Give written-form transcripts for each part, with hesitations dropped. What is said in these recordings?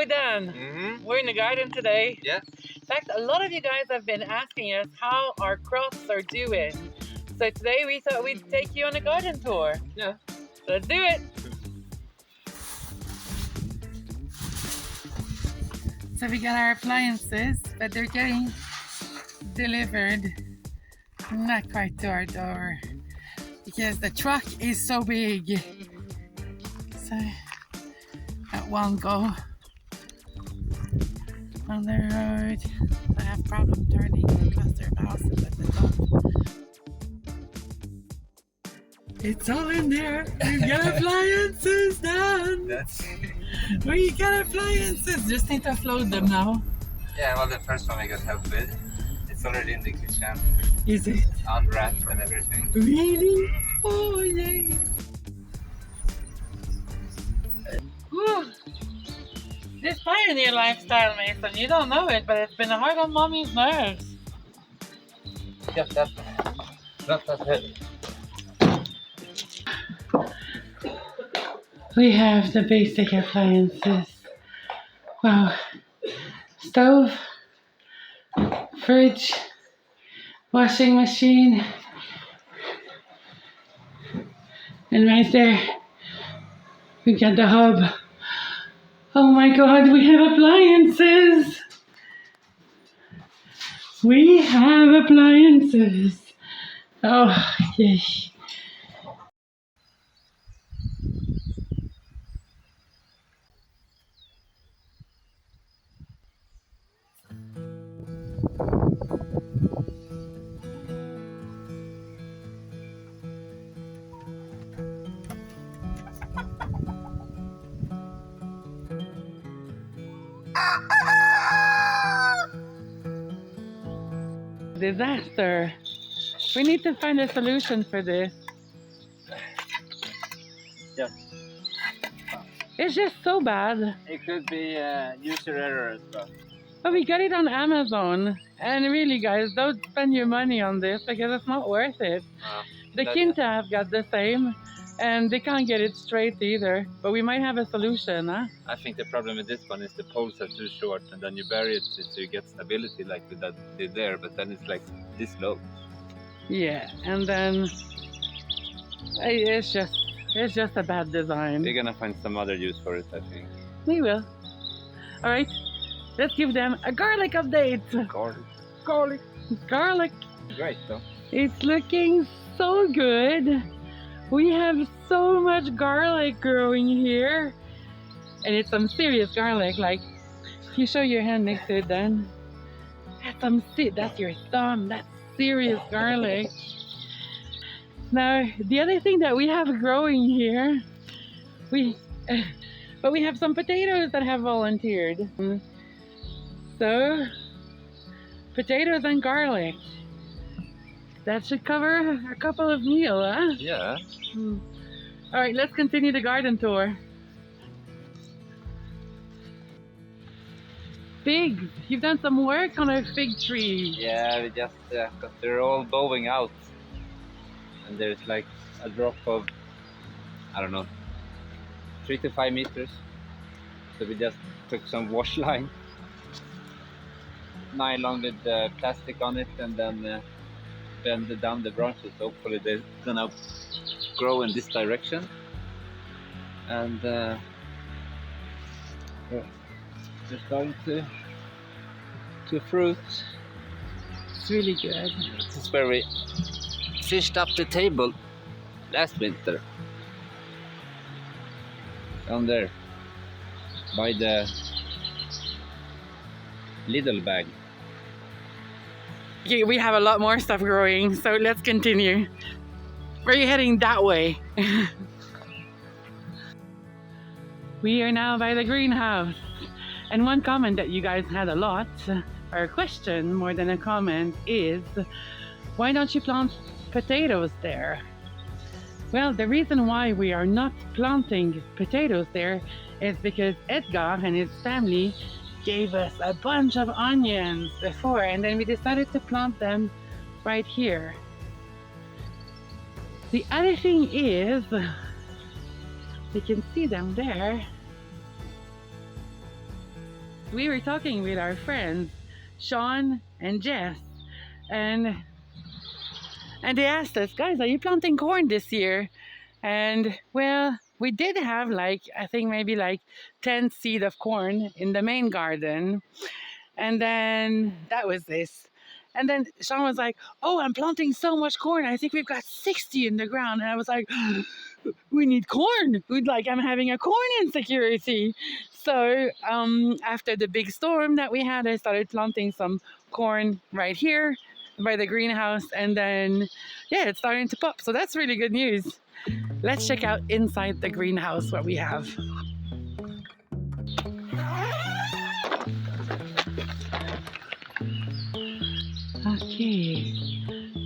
Dan. We're in the garden today. Yeah. In fact, a lot of you guys have been asking us how our crops are doing. So today we thought we'd take you on a garden tour. Yeah. Let's do it. So we got our appliances, but they're getting delivered not quite to our door because the truck is so big. So that won't go on the road. I have problem turning the cluster of houses at the top. It's all in there. We've got appliances done. We got appliances. Just need to upload them now. Yeah, well, the first one I got help with. It's already in the kitchen. Is it? Unwrapped and everything. Really? Oh, yay. Whew. This pioneer lifestyle, Mason, you don't know it, but it's been hard on mommy's nerves. Just that. Not that heavy. We have the basic appliances. Wow. Stove, fridge, washing machine, and right there we got the hub. Oh my god, we have appliances! We have appliances! Oh, yay. Disaster. We need to find a solution for this. Yeah. It's just so bad. It could be user error as well. But we got it on Amazon. And really, guys, don't spend your money on this because it's not worth it. The Quinta have got the same. And they can't get it straight either. But we might have a solution, huh? I think the problem with this one is the poles are too short, and then you bury it so you get stability like we did there, but then it's like this low. Yeah, and then it's just a bad design. We're gonna find some other use for it, I think. We will. All right, let's give them a garlic update. Garlic. Great though. It's looking so good. We have so much garlic growing here, and it's some serious garlic. Like, if you show your hand next to it, then that's your thumb. That's serious garlic. Now, the other thing that we have growing here, but we have some potatoes that have volunteered. So, potatoes and garlic. That should cover a couple of meals, huh? Yeah. All right, let's continue the garden tour. Figs, you've done some work on a fig tree. Yeah, we just, because they're all bowing out. And there's like a drop of, I don't know, 3 to 5 meters. So we just took some wash line, nylon with plastic on it, and then bend down the branches. Hopefully they're gonna grow in this direction, and they're starting to fruit. It's really good. This is where we fished up the table last winter, down there by the little bag. Okay, we have a lot more stuff growing, so let's continue. Where are you heading? That way. We are now by the greenhouse. And one comment that you guys had a lot, or a question more than a comment, is why don't you plant potatoes there? Well, the reason why we are not planting potatoes there is because Edgar and his family gave us a bunch of onions before, and then we decided to plant them right here. The other thing is, you can see them there. we were talking with our friends, Sean and Jess, and they asked us, guys, are you planting corn this year? And well, we did have like, I think maybe like 10 seed of corn in the main garden. And then that was this. And then Sean was like, oh, I'm planting so much corn. I think we've got 60 in the ground. And I was like, we need corn. I'm having a corn insecurity. So after the big storm that we had, I started planting some corn right here by the greenhouse. And then, yeah, it's starting to pop. So that's really good news. Let's check out inside the greenhouse what we have. Okay,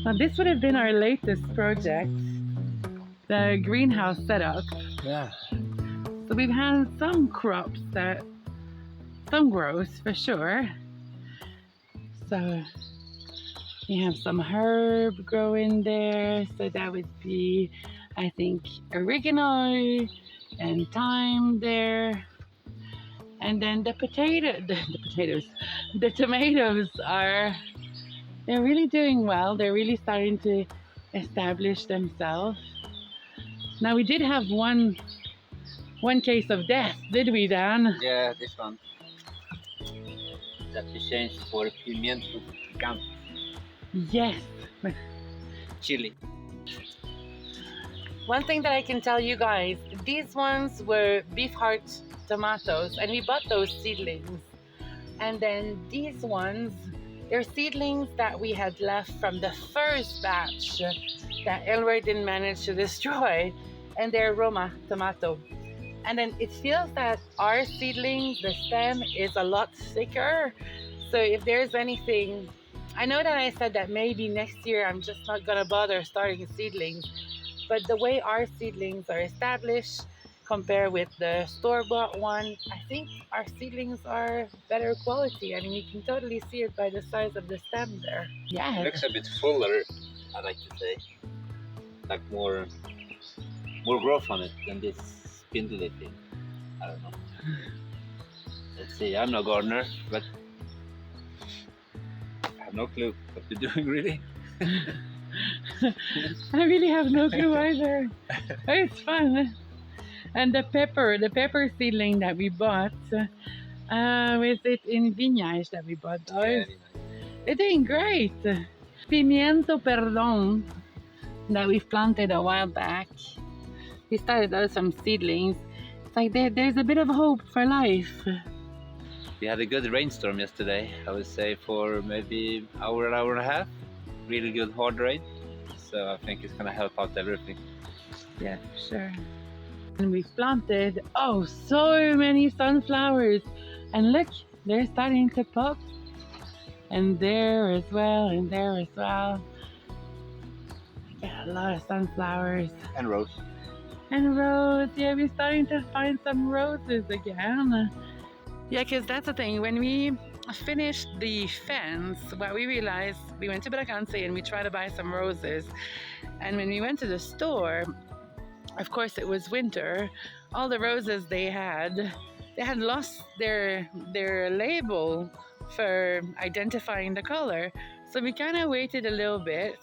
now this would have been our latest project, the greenhouse setup. Yeah. So we've had some crops some grows for sure. So we have some herb growing there. So that would be, I think, oregano and thyme there. And then the tomatoes they're really doing well. They're really starting to establish themselves. Now we did have one case of death, did we, Dan? Yeah, this one. That we changed for pimiento picante. Yes. Chili. One thing that I can tell you guys, these ones were beef heart tomatoes, and we bought those seedlings. And then these ones, they're seedlings that we had left from the first batch that Elroy didn't manage to destroy, and they're Roma tomato. And then it feels that our seedling, the stem, is a lot thicker. So if there's anything, I know that I said that maybe next year I'm just not gonna bother starting seedlings, but the way our seedlings are established compared with the store-bought one, I think our seedlings are better quality. I mean, you can totally see it by the size of the stem there. Yeah. It looks a bit fuller, I like to say. Like more growth on it than this spindly thing. I don't know. Let's see, I'm no gardener, but I have no clue what you're doing really. I really have no clue either. But it's fun. And the pepper seedling that we bought, with it in vineyards that we bought those. Yeah, nice. They're doing great. Pimiento perdón that we've planted a while back. We started out some seedlings. It's like there's a bit of hope for life. We had a good rainstorm yesterday, I would say, for maybe hour and a half. Really good hard rain. So I think it's gonna help out everything. Yeah, sure. And we've planted, oh, so many sunflowers. And look, they're starting to pop. And there as well, and there as well. We got a lot of sunflowers. And rose. And rose, yeah, we're starting to find some roses again. Yeah, because that's the thing, when we finished the fence, what we realized, we went to Braganza and we tried to buy some roses. And when we went to the store, of course it was winter, all the roses they had lost their label for identifying the color. So we kind of waited a little bit,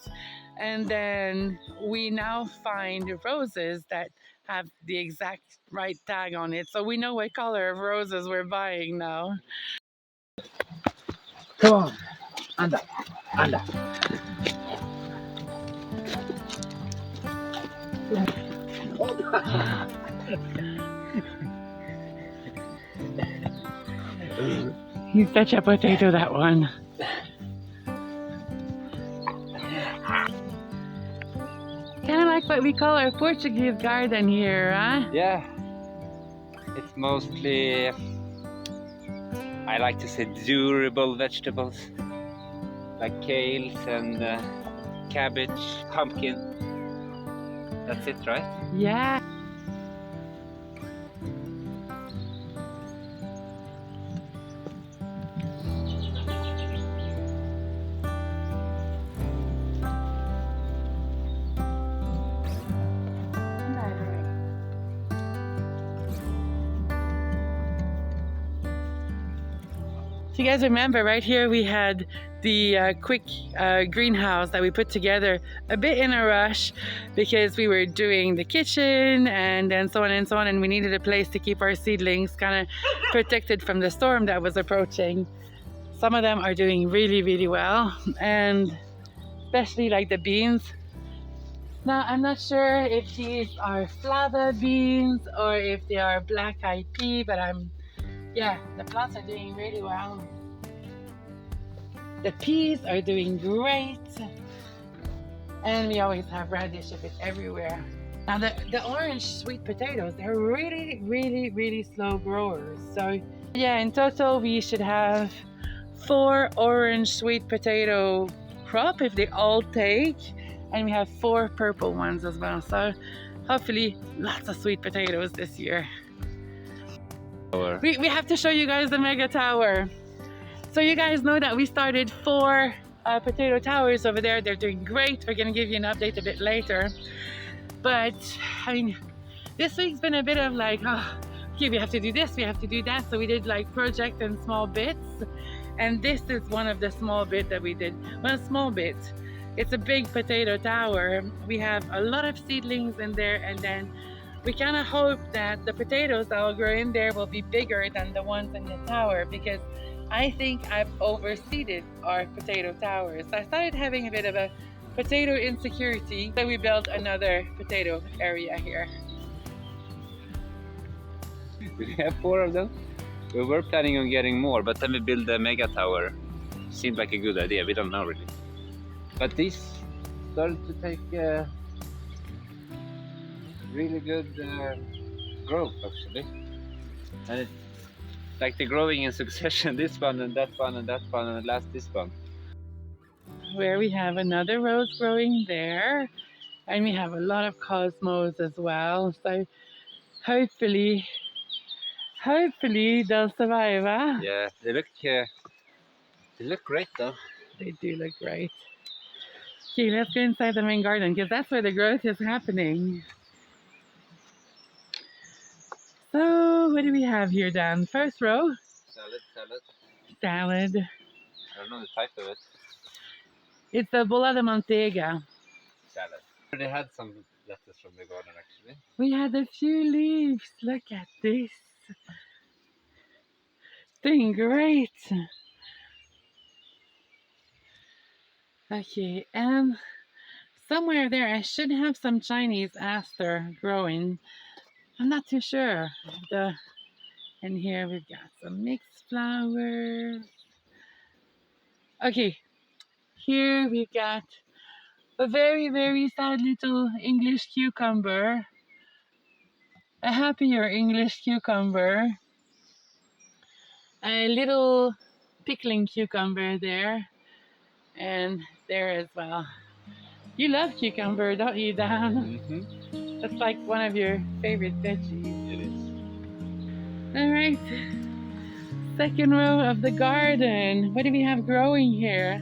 and then we now find roses that have the exact right tag on it, so we know what color of roses we're buying now. Come on, anda. He's such a potato, that one. Kind of like what we call our Portuguese garden here, huh? Yeah, it's mostly, I like to say, durable vegetables like kales and cabbage, pumpkin. That's it, right? Yeah. If you guys remember, right here we had the quick greenhouse that we put together a bit in a rush because we were doing the kitchen and then so on and so on, and we needed a place to keep our seedlings kind of protected from the storm that was approaching. Some of them are doing really, really well, and especially like the beans. Now, I'm not sure if these are fava beans or if they are black-eyed pea, but yeah, the plants are doing really well. The peas are doing great. And we always have radish a bit everywhere. Now the orange sweet potatoes, they're really, really, really slow growers. So yeah, in total we should have 4 orange sweet potato crop if they all take. And we have 4 purple ones as well. So hopefully lots of sweet potatoes this year. We have to show you guys the mega tower. So you guys know that we started 4 potato towers over there. They're doing great. We're gonna give you an update a bit later. But I mean, this week's been a bit of like, okay, we have to do this, we have to do that. So we did like project and small bits. And this is one of the small bit that we did. One small bit. It's a big potato tower. We have a lot of seedlings in there, and then we kind of hope that the potatoes that will grow in there will be bigger than the ones in the tower, because I think I've overseeded our potato towers. I started having a bit of a potato insecurity, so we built another potato area here. We have 4 of them. We were planning on getting more, but then we built the mega tower. Seemed like a good idea, we don't know really. But these started to take really good growth actually. And it's like they're growing in succession, this one and that one and that one and last this one. Where we have another rose growing there, and we have a lot of cosmos as well. So hopefully they'll survive, huh? Yeah, they look great though. They do look great. Okay, let's go inside the main garden because that's where the growth is happening. So what do we have here, Dan? First row? Salad. I don't know the type of it. It's the bola de manteiga. Salad. They had some lettuce from the garden actually. We had a few leaves. Look at this. Doing great. Okay, and somewhere there I should have some Chinese aster growing. I'm not too sure. And here we've got some mixed flowers. Okay, here we've got a very, very sad little English cucumber. A happier English cucumber. A little pickling cucumber there. And there as well. You love cucumber, don't you, Dan? Mm-hmm. That's like one of your favorite veggies. It is. Alright, second row of the garden. What do we have growing here?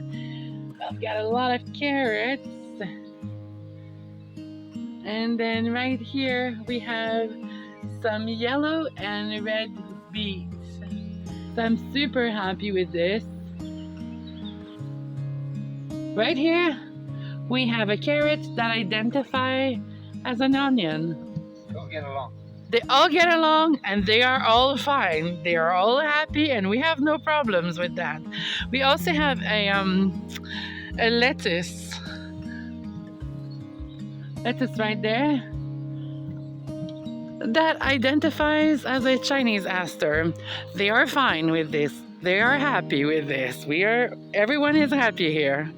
I've got a lot of carrots. And then right here we have some yellow and red beets. So I'm super happy with this. Right here we have a carrot that identify as an onion. They all get along. They all get along and they are all fine. They are all happy and we have no problems with that. We also have a lettuce. Lettuce right there. That identifies as a Chinese aster. They are fine with this. They are happy with this. Everyone is happy here.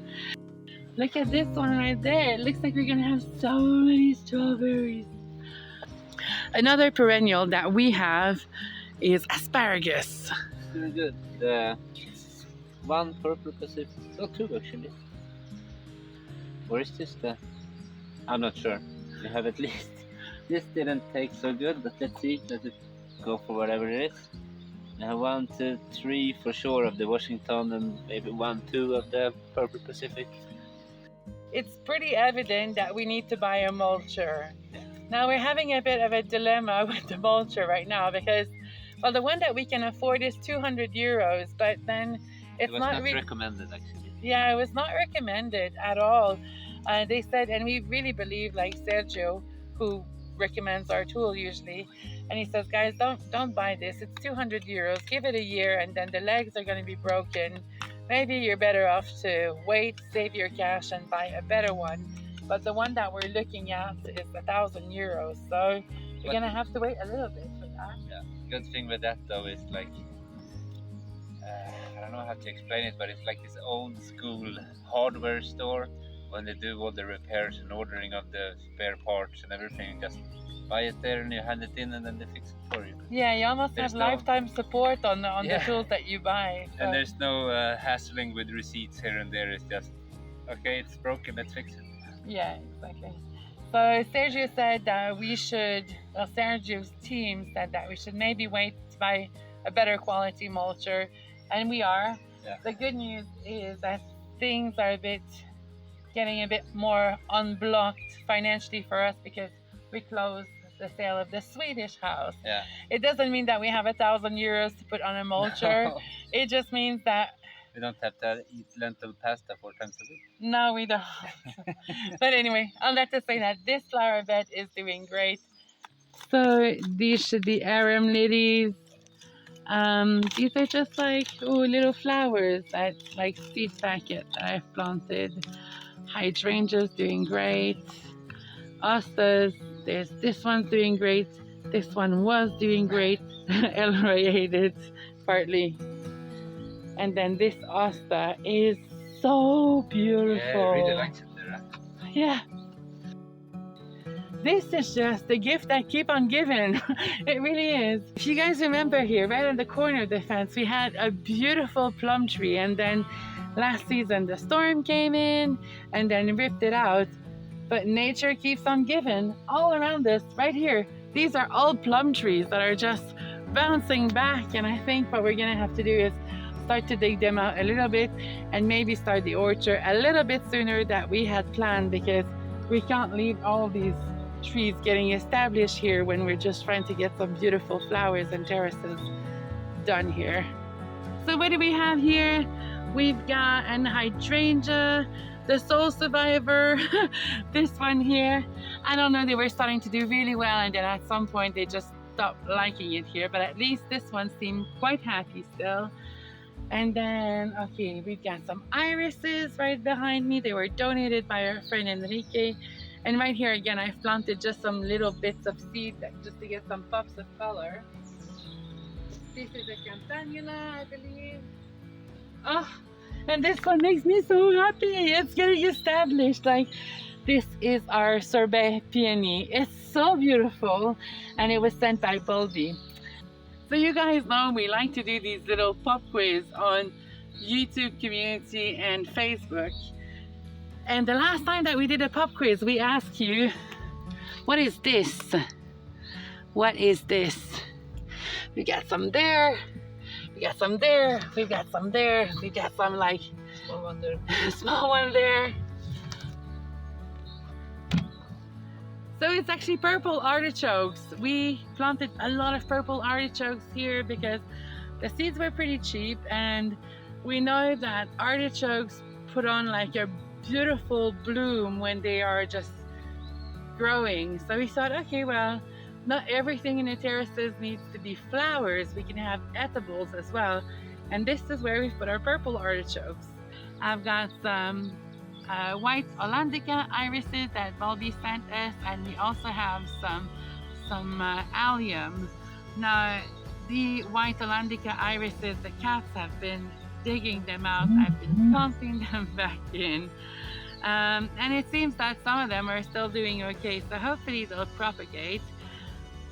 Look at this one right there. It looks like we're gonna have so many strawberries. Another perennial that we have is asparagus. It's really good. The one purple Pacific, oh, 2 actually. Or is this the? I'm not sure. We have at least. This didn't take so good, but let's see. Let it go for whatever it is. We have 1, 2, 3 for sure of the Washington, and maybe 1, 2 of the purple Pacific. It's pretty evident that we need to buy a mulcher. Now we're having a bit of a dilemma with the mulcher right now because Well, the one that we can afford is 200 euros, but then It it's was not not really. recommended actually. Yeah, it was not recommended at all. They said, and we really believe, like Sergio, who recommends our tool usually, and he says, guys, don't buy this. It's 200 euros. Give it a year, and then the legs are going to be broken. Maybe you're better off to wait, save your cash, and buy a better one. But the one that we're looking at is 1,000 euros, so you're But gonna have to wait a little bit for that. yeah, good thing with that though is like I don't know how to explain it, but it's like this old school hardware store when they do all the repairs and ordering of the spare parts and everything. You just buy it there and you hand it in and then they fix it for you. Yeah, you almost There's have no- lifetime support on the Yeah. tools that you buy. So. And there's no hassling with receipts here and there. It's just, okay, it's broken, let's fix it. Yeah, exactly. So Sergio said that we should, well, Sergio's team said that we should maybe wait to buy a better quality mulcher, and we are. Yeah. The good news is that things are getting a bit more unblocked financially for us because we closed the sale of the Swedish house. Yeah. It doesn't mean that we have 1,000 euros to put on a mulcher. No. It just means that We don't have to eat lentil pasta 4 times a week. no, we don't. But anyway, I'll let us say that this flower bed is doing great. So these should be arum lilies. These are just like little flowers that like seed packet that I've planted. Hydrangeas doing great. Asters, there's this one's doing great. This one was doing great. Elroyated partly. And then this asta is so beautiful. Yeah, I really like it there. Yeah. This is just the gift that keep on giving. It really is. If you guys remember here, right on the corner of the fence, we had a beautiful plum tree, and then last season the storm came in and then ripped it out. But nature keeps on giving all around us, right here. These are all plum trees that are just bouncing back, and I think what we're gonna have to do is start to dig them out a little bit and maybe start the orchard a little bit sooner than we had planned, because we can't leave all these trees getting established here when we're just trying to get some beautiful flowers and terraces done here. So what do we have here? We've got an hydrangea, the soul survivor, this one here. I don't know, they were starting to do really well, and then at some point they just stopped liking it here, but at least this one seemed quite happy still. And then, okay, we've got some irises right behind me. They were donated by our friend Enrique. And right here again, I've planted just some little bits of seed just to get some pops of color. This is a campanula, I believe. Oh, and this one makes me so happy. It's getting established. Like, this is our sorbet peony. It's so beautiful, and it was sent by Bulby. So you guys know we like to do these little pop quiz on YouTube community and Facebook. And the last time that we did a pop quiz, we asked you, what is this? What is this? We got some there, we got some there, we got some there, we got some like Small one there. small one there. So it's actually purple artichokes. We planted a lot of purple artichokes here because the seeds were pretty cheap, and we know that artichokes put on like a beautiful bloom when they are just growing. So we thought, okay, well, not everything in the terraces needs to be flowers. We can have edibles as well. And this is where we've put our purple artichokes. I've got some white Hollandica irises that Bulby sent us, and we also have some alliums. Now, the white Hollandica irises, the cats have been digging them out. I've been pumping them back in. And it seems that some of them are still doing okay, so hopefully they'll propagate.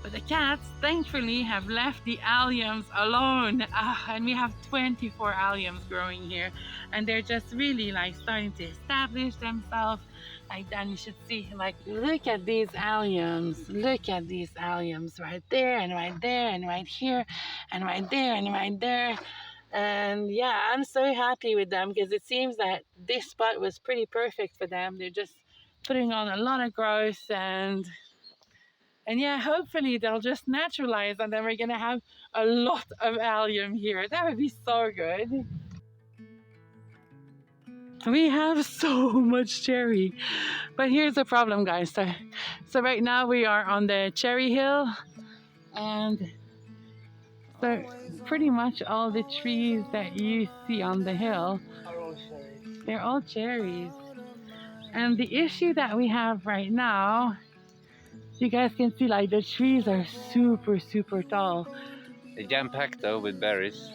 But the cats, thankfully, have left the alliums alone. And we have 24 alliums growing here, and they're just really like starting to establish themselves. Like, Dan, you should see, like, look at these alliums. Look at these alliums right there, and right there, and right here, and right there, and right there. And yeah, I'm so happy with them because it seems that this spot was pretty perfect for them. They're just putting on a lot of growth, and And yeah, hopefully they'll just naturalize and then we're gonna have a lot of allium here. That would be so good. We have so much cherry. But here's the problem, guys. So right now we are on the cherry hill, and so pretty much all the trees that you see on the hill, they're all cherries. And the issue that we have right now, you guys can see like the trees are super, super tall. They're jam-packed though with berries.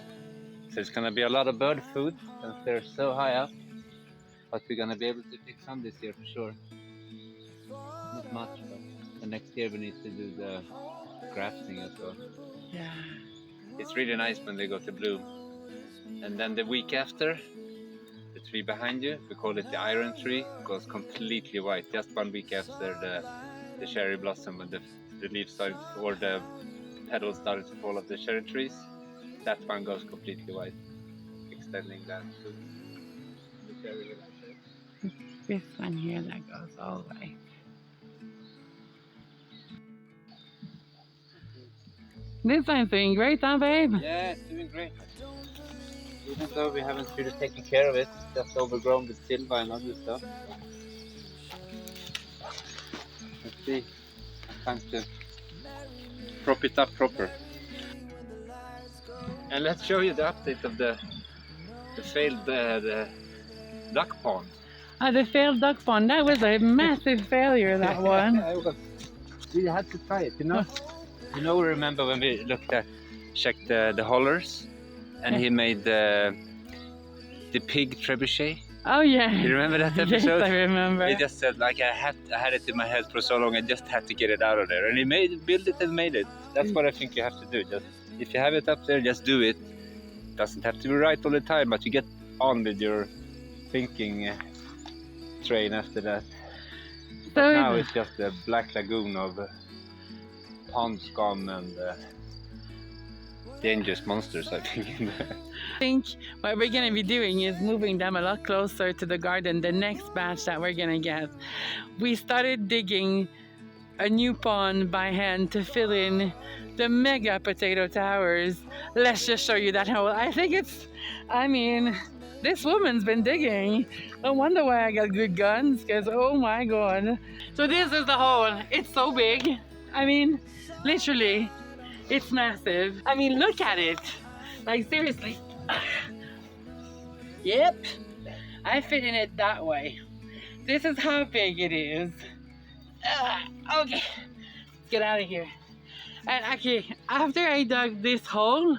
So it's gonna be a lot of bird food since they're so high up. But we're gonna be able to pick some this year for sure. Not much, but the next year we need to do the grafting as well. Yeah. It's really nice when they go to bloom. And then the week after, the tree behind you, we call it the iron tree, goes completely white. Just 1 week after the cherry blossom and the leaves started, or the petals started to fall off the cherry trees, that one goes completely white, extending that to the cherry village. This one here that goes all the way. This one's doing great, huh, babe? Yeah, it's doing great. Even though we haven't really taken care of it, it's just overgrown with silva and other stuff. Let's see. Time to prop it up proper. And let's show you the update of the failed the duck pond. The failed duck pond. That was a massive failure, that one. We had to try it, you know. You know, remember when we checked the hollers, and he made the pig trebuchet? Oh yeah. You remember that episode? Yes, I remember. He just said like I had it in my head for so long, I just had to get it out of there, and he built it and made it. That's what I think you have to do. Just if you have it up there, just do it. Doesn't have to be right all the time, but you get on with your thinking train after that. But now it's just a black lagoon of pond scum and dangerous monsters, I think. I think what we're going to be doing is moving them a lot closer to the garden, the next batch that we're going to get. We started digging a new pond by hand to fill in the mega potato towers. Let's just show you that hole. I mean, this woman's been digging. No wonder why I got good guns, because oh my god. So this is the hole. It's so big. I mean, literally, it's massive. I mean, look at it. Like, seriously. Yep. I fit in it that way. This is how big it is. Okay. Let's get out of here. And actually, after I dug this hole,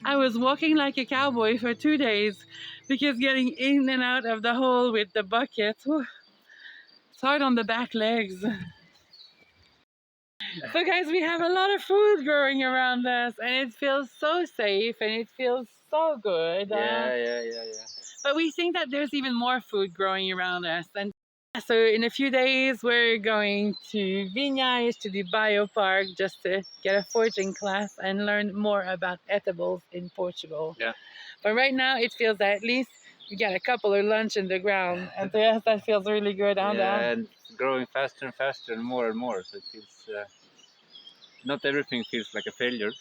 I was walking like a cowboy for 2 days because getting in and out of the hole with the bucket, it's hard on the back legs. So guys, we have a lot of food growing around us, and it feels so safe and it feels so good. Yeah. But we think that there's even more food growing around us. And so in a few days, we're going to Vinhais, to the biopark, just to get a foraging class and learn more about edibles in Portugal. Yeah. But right now, it feels that at least we get a couple of lunch in the ground. And yes, that feels really good. And it's growing faster and faster and more. So it feels, not everything feels like a failure.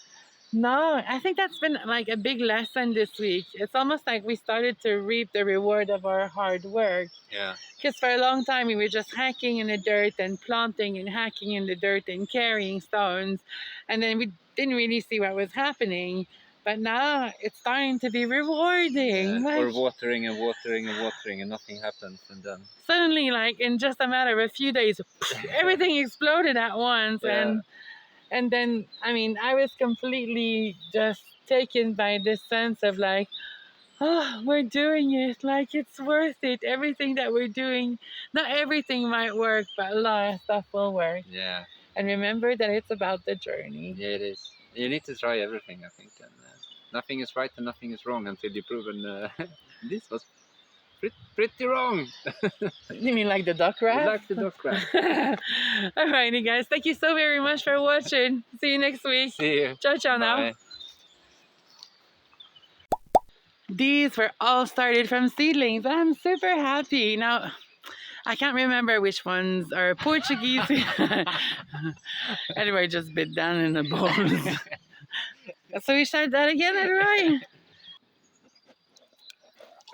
No, I think that's been like a big lesson this week. It's almost like we started to reap the reward of our hard work. Yeah. Because for a long time we were just hacking in the dirt and planting and hacking in the dirt and carrying stones. And then we didn't really see what was happening. But now it's starting to be rewarding. Yeah. Or watering and nothing happens. And then suddenly, like in just a matter of a few days, everything exploded at once. Yeah. And then, I mean, I was completely just taken by this sense of like, oh, we're doing it. Like, it's worth it. Everything that we're doing, not everything might work, but a lot of stuff will work. Yeah. And remember that it's about the journey. Yeah, it is. You need to try everything, I think. And nothing is right and nothing is wrong until you've proven this was pretty wrong. You mean like the duck wrap? Like the duck wrap. Alrighty guys, thank you so very much for watching. See you next week. See you. Ciao now. Bye. These were all started from seedlings. I'm super happy. Now, I can't remember which ones are Portuguese. Anyway, just bit down in the bones. So we start that again, Roy.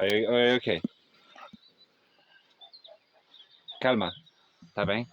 Are you okay? Calma, tá bem?